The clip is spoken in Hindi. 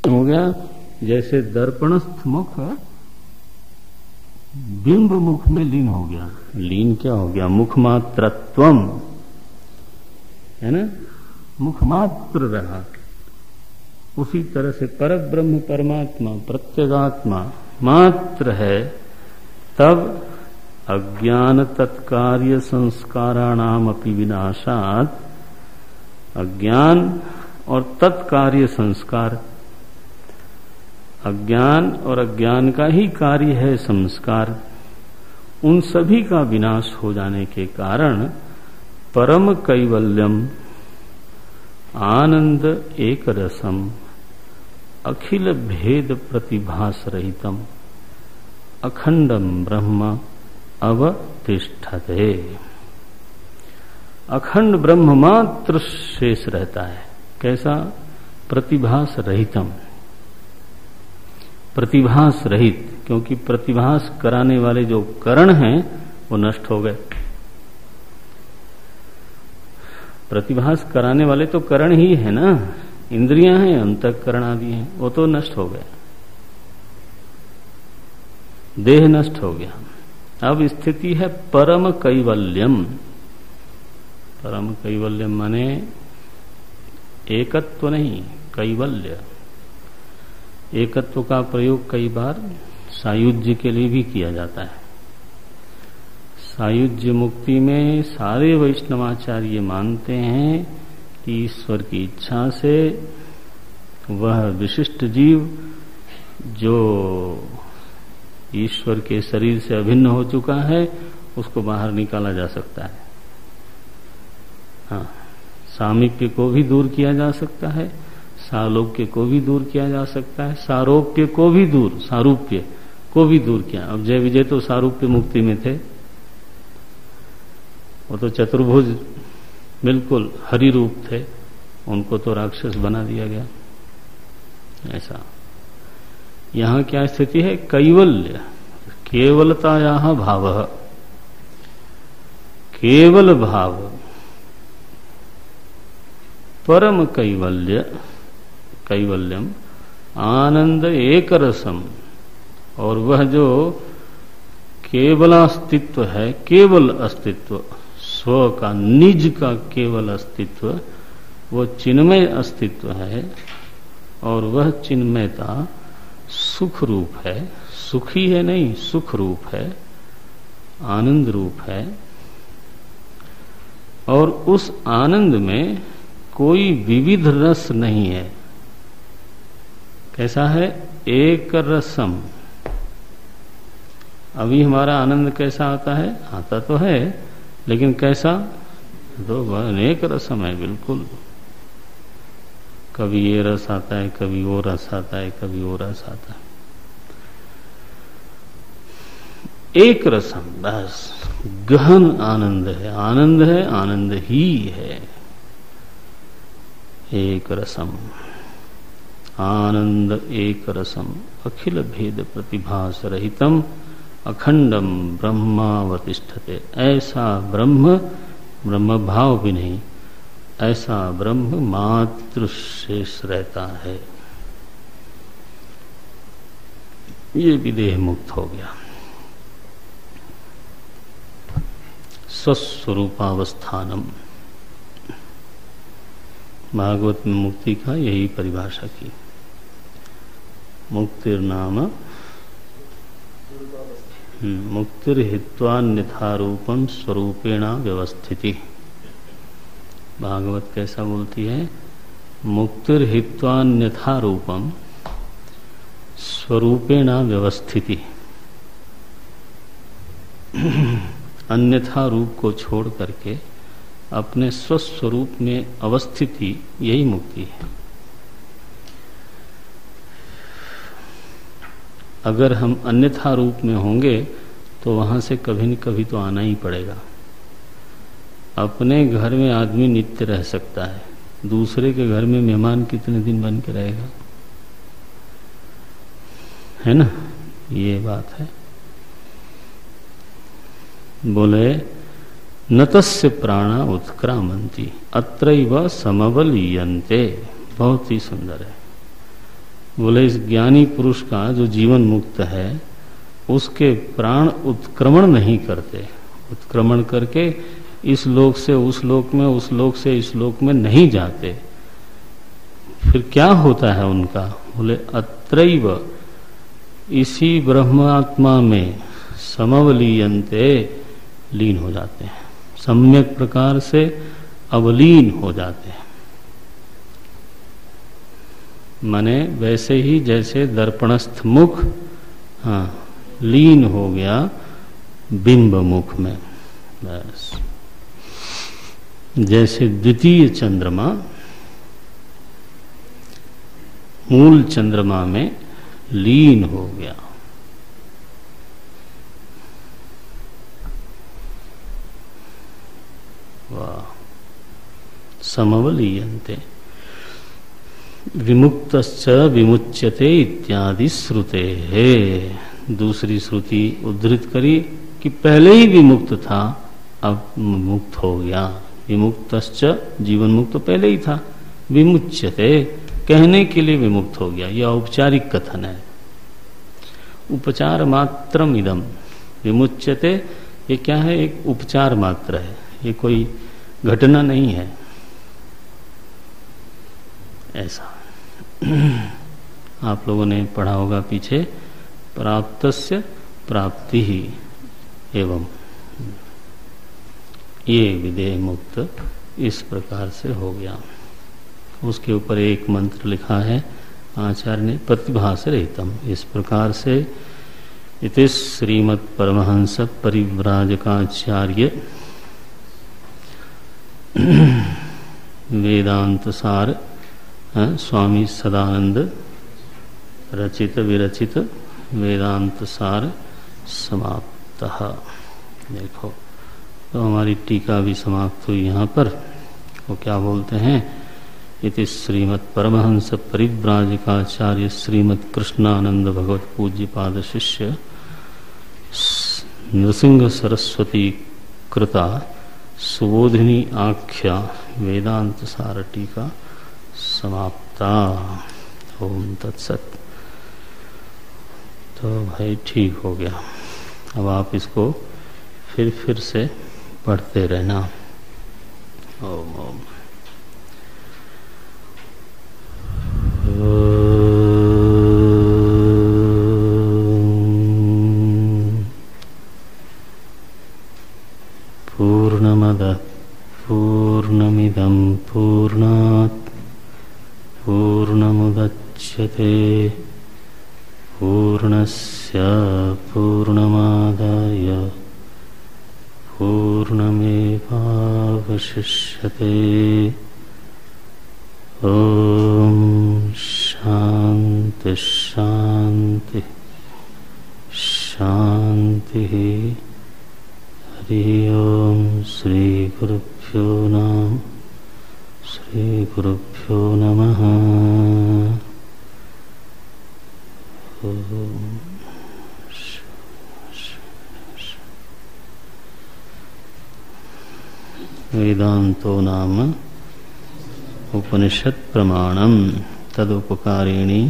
हो गया। जैसे दर्पणस्थ मुख बिंब मुख में लीन हो गया। लीन क्या हो गया? मुखमात्रत्वम, है ना, मुखमात्र रहा। उसी तरह से परब्रह्म परमात्मा प्रत्यगात्मा मात्र है, तब अज्ञान तत्कार्य संस्काराणाम अपि विनाशात्, अज्ञान और तत्कार्य संस्कार, अज्ञान और अज्ञान का ही कार्य है संस्कार, उन सभी का विनाश हो जाने के कारण परम कैवल्यम आनंद एक रसम अखिल भेद प्रतिभास रहितम अखंडम ब्रह्म अवतिष्ठते। अखंड ब्रह्म मात्र शेष रहता है। कैसा? प्रतिभास रहितम, प्रतिभास रहित, क्योंकि प्रतिभास कराने वाले जो करण हैं वो नष्ट हो गए। प्रतिभास कराने वाले तो करण ही है ना, इंद्रियां हैं, अंतःकरण आदि हैं, वो तो नष्ट हो गया, देह नष्ट हो गया। अब स्थिति है परम कैवल्यम। परम कैवल्यम माने एकत्व नहीं, कैवल्य। एकत्व का प्रयोग कई बार सायुज्य के लिए भी किया जाता है। सायुज्य मुक्ति में सारे वैष्णवाचार्य मानते हैं कि ईश्वर की इच्छा से वह विशिष्ट जीव जो ईश्वर के शरीर से अभिन्न हो चुका है उसको बाहर निकाला जा सकता है। हाँ, सामीप्य को भी दूर किया जा सकता है, सालोक्य को भी दूर किया जा सकता है, सारोप्य को भी दूर, सारूप्य को भी दूर किया। अब जय विजय तो सारूप्य मुक्ति में थे, वो तो चतुर्भुज बिल्कुल हरि रूप थे, उनको तो राक्षस बना दिया गया। ऐसा यहां क्या स्थिति है? कैवल्य, केवलताया भाव, केवल भाव, परम कैवल्य, कैवल्यम आनंद एक रसम। और वह जो केवल अस्तित्व है, केवल अस्तित्व, स्व का, निज का केवल अस्तित्व, वो चिन्मय अस्तित्व है। और वह चिन्मयता सुख रूप है, सुखी है नहीं, सुख रूप है, आनंद रूप है। और उस आनंद में कोई विविध रस नहीं है। कैसा है? एक रसम। अभी हमारा आनंद कैसा आता है? आता तो है, लेकिन कैसा? तो वह अनेक रसम है बिल्कुल। कभी ये रस आता है, कभी वो रस आता है, कभी वो रस आता है। एक रसम, बस गहन आनंद है, आनंद है, आनंद ही है। एक रसम, आनंद एक रसम अखिल भेद प्रतिभास रहितम अखंडम ब्रह्मावतिष्ठते। ऐसा ब्रह्म, ब्रह्म भाव भी नहीं, ऐसा ब्रह्म मात्र शेष रहता है। ये भी देह मुक्त हो गया। स्वस्वरूपावस्थानम, भागवत में मुक्ति का यही परिभाषा की। मुक्तिर्नाम मुक्तिर्हित्वान्यथारूपम स्वरूपेणा व्यवस्थिति। भागवत कैसा बोलती है? मुक्तिर्हित्वान्यथारूपम स्वरूपेणा व्यवस्थिति। अन्यथा रूप को छोड़ करके अपने स्वस्वरूप में अवस्थिति, यही मुक्ति है। अगर हम अन्यथा रूप में होंगे तो वहां से कभी न कभी तो आना ही पड़ेगा। अपने घर में आदमी नित्य रह सकता है, दूसरे के घर में मेहमान कितने दिन बन के रहेगा? है ना, ये बात है। बोले न तस्य प्राणा उत्क्रामंती अत्रैव समबलीयन्ते। बहुत ही सुंदर है। बोले इस ज्ञानी पुरुष का जो जीवन मुक्त है उसके प्राण उत्क्रमण नहीं करते, उत्क्रमण करके इस लोक से उस लोक में, उस लोक से इस लोक में नहीं जाते। फिर क्या होता है उनका? बोले अत्रैव, इसी ब्रह्मात्मा में समवलीयन्ते, लीन हो जाते हैं, सम्यक प्रकार से अवलीन हो जाते हैं। माने वैसे ही जैसे दर्पणस्थ मुख लीन हो गया बिंब मुख में, बस जैसे द्वितीय चंद्रमा मूल चंद्रमा में लीन हो गया। वाह, समवलीयन्ते विमुक्तश्च विमुच्यते इत्यादि श्रुते है। दूसरी श्रुति उद्धृत करी कि पहले ही विमुक्त था, अब मुक्त हो गया। विमुक्तश्च, जीवन मुक्त तो पहले ही था, विमुच्यते कहने के लिए विमुक्त हो गया। यह औपचारिक कथन है, उपचार मात्रम इदम। विमुच्यते ये क्या है? एक उपचार मात्र है, ये कोई घटना नहीं है। ऐसा आप लोगों ने पढ़ा होगा पीछे, प्राप्तस्य प्राप्ति ही एवं, ये विदेह मुक्त इस प्रकार से हो गया। उसके ऊपर एक मंत्र लिखा है आचार्य ने, प्रतिभास रहितम। इस प्रकार से इति श्रीमद् परमहंस परिव्राजकाचार्य वेदांत सार स्वामी सदानंद रचित विरचित वेदांत सार समाप्त। देखो तो हमारी टीका भी समाप्त हुई। यहाँ पर वो क्या बोलते हैं? इति श्रीमद् परमहंस परिव्राजकाचार्य श्रीमद् कृष्णानंद भगवत पूज्य पाद शिष्य नृसिंह सरस्वती कृता सुबोधिनी आख्या वेदांत सार टीका समाप्ता। ओम तत्सत। तो भाई ठीक हो गया। अब आप इसको फिर से पढ़ते रहना। ओम ओम। पूर्णमदः पूर्णमिदं पूर्णात् पूर्णमुदच्यते पूर्णस्य पूर्णमादाय पूर्णमेवावशिष्यते। ओम शांति शांति शांति। हरि ओम। श्री गुरुभ्यो नमः। वेदांतो नाम उपनिषत् प्रमाणम तदुपकारिणी